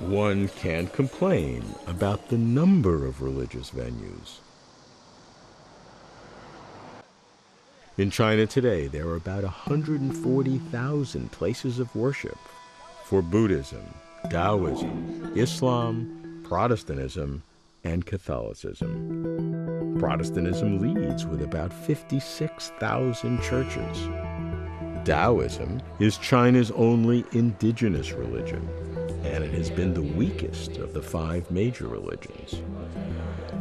One can't complain about the number of religious venues. In China today, there are about 140,000 places of worship for Buddhism, Taoism, Islam, Protestantism, and Catholicism. Protestantism leads with about 56,000 churches. Taoism is China's only indigenous religion, and it has been the weakest of the 5 major religions.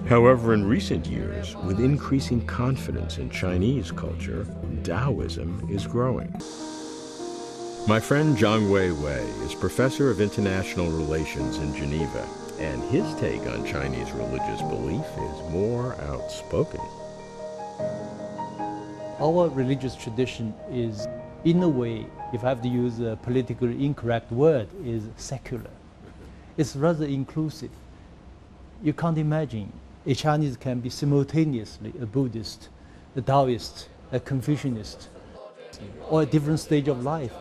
However, in recent years, with increasing confidence in Chinese culture, Taoism is growing. My friend Zhang Weiwei is professor of international relations in Geneva, and his take on Chinese religious belief is more outspoken. Our religious tradition is, in a way, if I have to use a politically incorrect word, is secular. It's rather inclusive. You can't imagine a Chinese can be simultaneously a Buddhist, a Taoist, a Confucianist, or a different stage of life.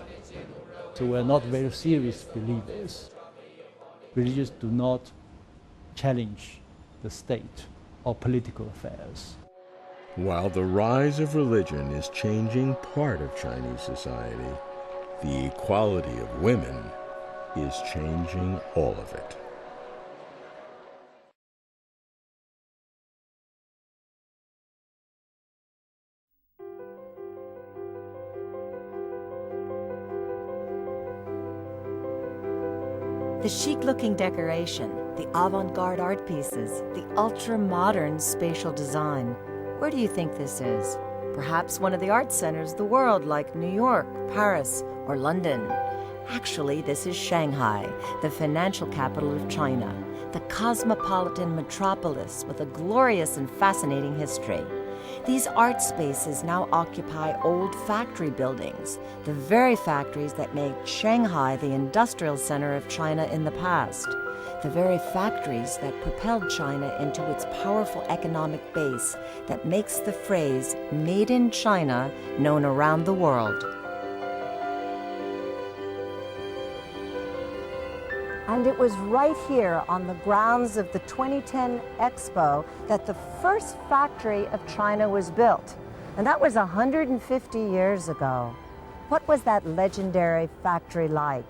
So we're not very serious believers. Religions do not challenge the state or political affairs. While the rise of religion is changing part of Chinese society, the equality of women is changing all of it. The chic-looking decoration, the avant-garde art pieces, the ultra-modern spatial design. Where do you think this is? Perhaps one of the art centers of the world like New York, Paris, or London. Actually, this is Shanghai, the financial capital of China, the cosmopolitan metropolis with a glorious and fascinating history. These art spaces now occupy old factory buildings, the very factories that made Shanghai the industrial center of China in the past, the very factories that propelled China into its powerful economic base that makes the phrase "made in China" known around the world. And it was right here on the grounds of the 2010 Expo that the first factory of China was built. And that was 150 years ago. What was that legendary factory like?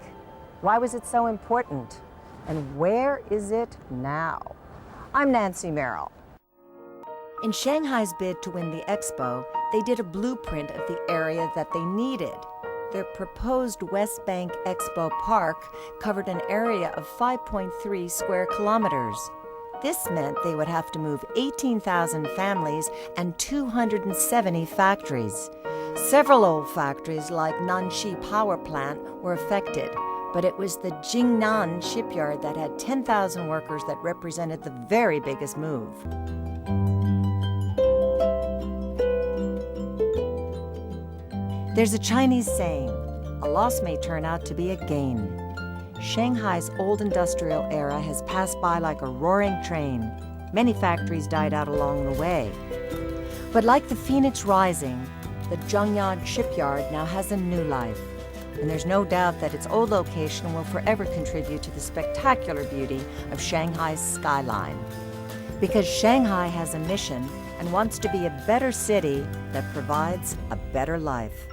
Why was it so important? And where is it now? I'm Nancy Merrill. In Shanghai's bid to win the Expo, they did a blueprint of the area that they needed. Their proposed West Bank Expo Park covered an area of 5.3 square kilometers. This meant they would have to move 18,000 families and 270 factories. Several old factories like Nanxi Power Plant were affected, but it was the Jingnan shipyard that had 10,000 workers that represented the very biggest move. There's a Chinese saying, a loss may turn out to be a gain. Shanghai's old industrial era has passed by like a roaring train. Many factories died out along the way. But like the Phoenix Rising, the Zhongyang shipyard now has a new life. And there's no doubt that its old location will forever contribute to the spectacular beauty of Shanghai's skyline. Because Shanghai has a mission and wants to be a better city that provides a better life.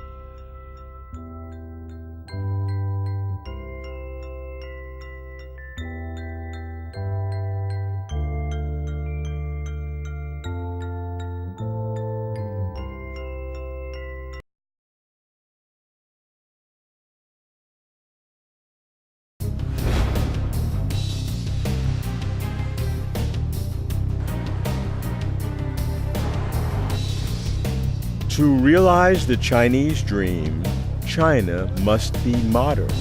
To realize the Chinese dream, China must be modern.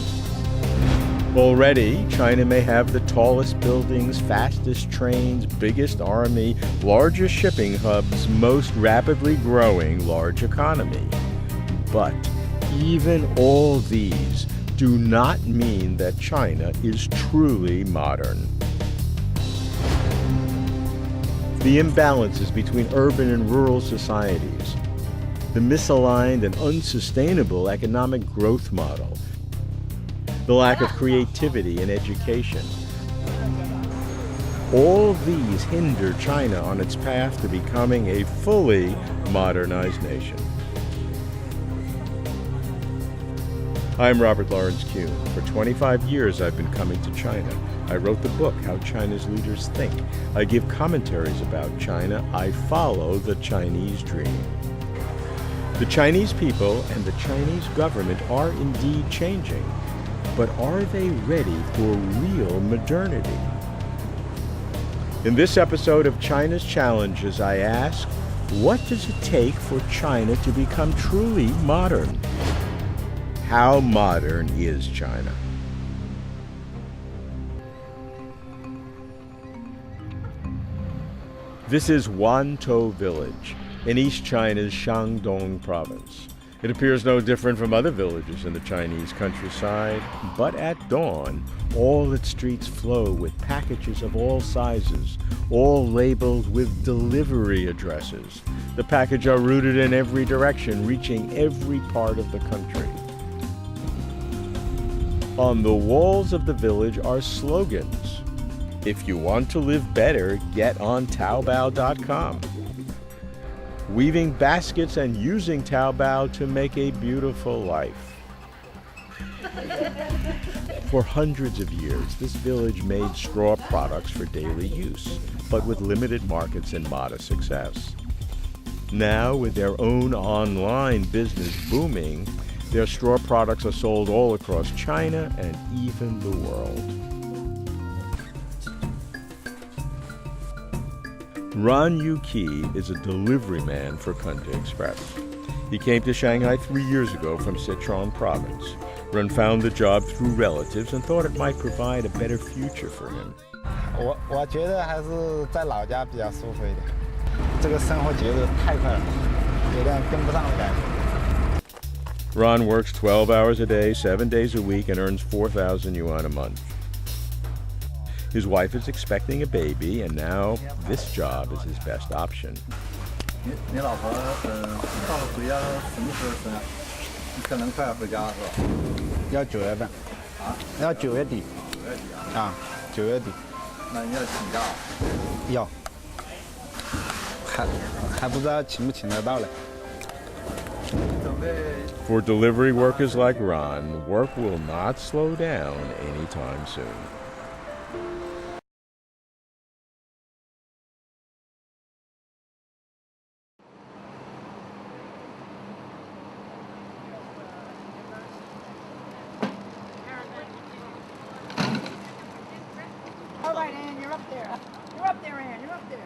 Already, China may have the tallest buildings, fastest trains, biggest army, largest shipping hubs, most rapidly growing large economy. But even all these do not mean that China is truly modern. The imbalances between urban and rural societies, the misaligned and unsustainable economic growth model, the lack of creativity in education, All these hinder China on its path to becoming a fully modernized nation. I'm Robert Lawrence Kuhn. For 25 years I've been coming to China. I wrote the book, How China's Leaders Think. I give commentaries about China. I follow the Chinese dream. The Chinese people and the Chinese government are indeed changing, but are they ready for real modernity? In this episode of China's Challenges, I ask, what does it take for China to become truly modern? How modern is China? This is Wantou Village in East China's Shandong province. It appears no different from other villages in the Chinese countryside, but at dawn, all its streets flow with packages of all sizes, all labeled with delivery addresses. The packages are routed in every direction, reaching every part of the country. On the walls of the village are slogans. If you want to live better, get on Taobao.com. Weaving baskets and using Taobao to make a beautiful life. For hundreds of years, this village made straw products for daily use, but with limited markets and modest success. Now, with their own online business booming, their straw products are sold all across China and even the world. Ran Yuqi is a delivery man for Kunde Express. He came to Shanghai 3 years ago from Sichuan province. Ran found the job through relatives and thought it might provide a better future for him. 我觉得还是在老家比较舒服一点。这个生活节奏太快了，有点跟不上的感觉。 Ran works 12 hours a day, 7 days a week, and earns 4,000 yuan a month. His wife is expecting a baby, and now this job is his best option. 你老婆到了回家什么时候生？可能快要回家了是吧？要9月份。啊？要9月底。9月底啊？啊，9月底。那你要请假？要。还不知道请不请得到嘞。 For delivery workers like Ran, work will not slow down anytime soon. All right, Ann, you're up there. You're up there, Ann. You're up there.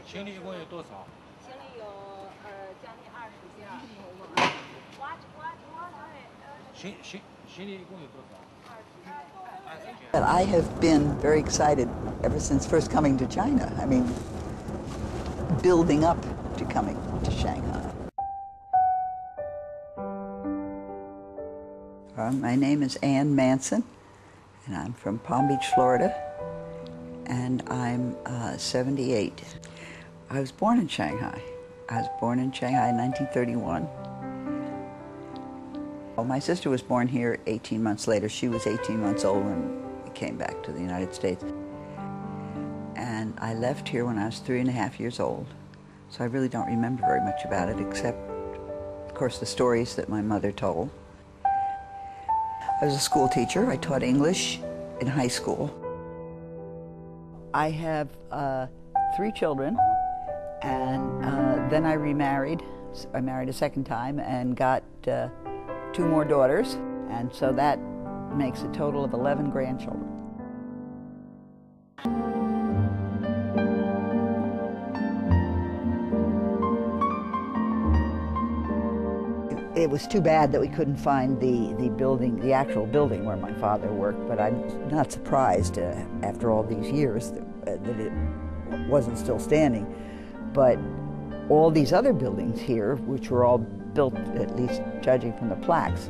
行李一共有多少？行李有将近20件。行李一共有多少？ But I have been very excited ever since first coming to China. I mean, building up to coming to Shanghai. My name is Ann Manson, and I'm from Palm Beach, Florida, and I'm 78. I was born in Shanghai. I was born in Shanghai in 1931. Well, my sister was born here 18 months later. She was 18 months old when we came back to the United States. And I left here when I was 3.5 years old. So I really don't remember very much about it, except, of course, the stories that my mother told. I was a school teacher. I taught English in high school. I have 3 children, and then I remarried. I married a second time and got 2 more daughters, and so that makes a total of 11 grandchildren. It was too bad that we couldn't find the building, the actual building where my father worked, but I'm not surprised after all these years that it wasn't still standing. But all these other buildings here, which were all built, at least judging from the plaques,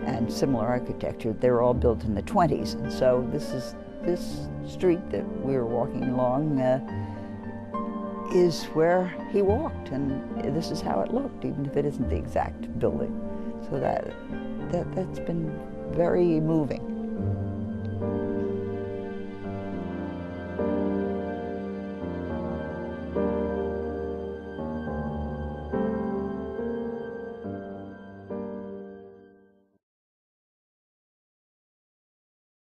and similar architecture, they were all built in the 20s. And so this street that we were walking along is where he walked, and this is how it looked, even if it isn't the exact building. So that's been very moving.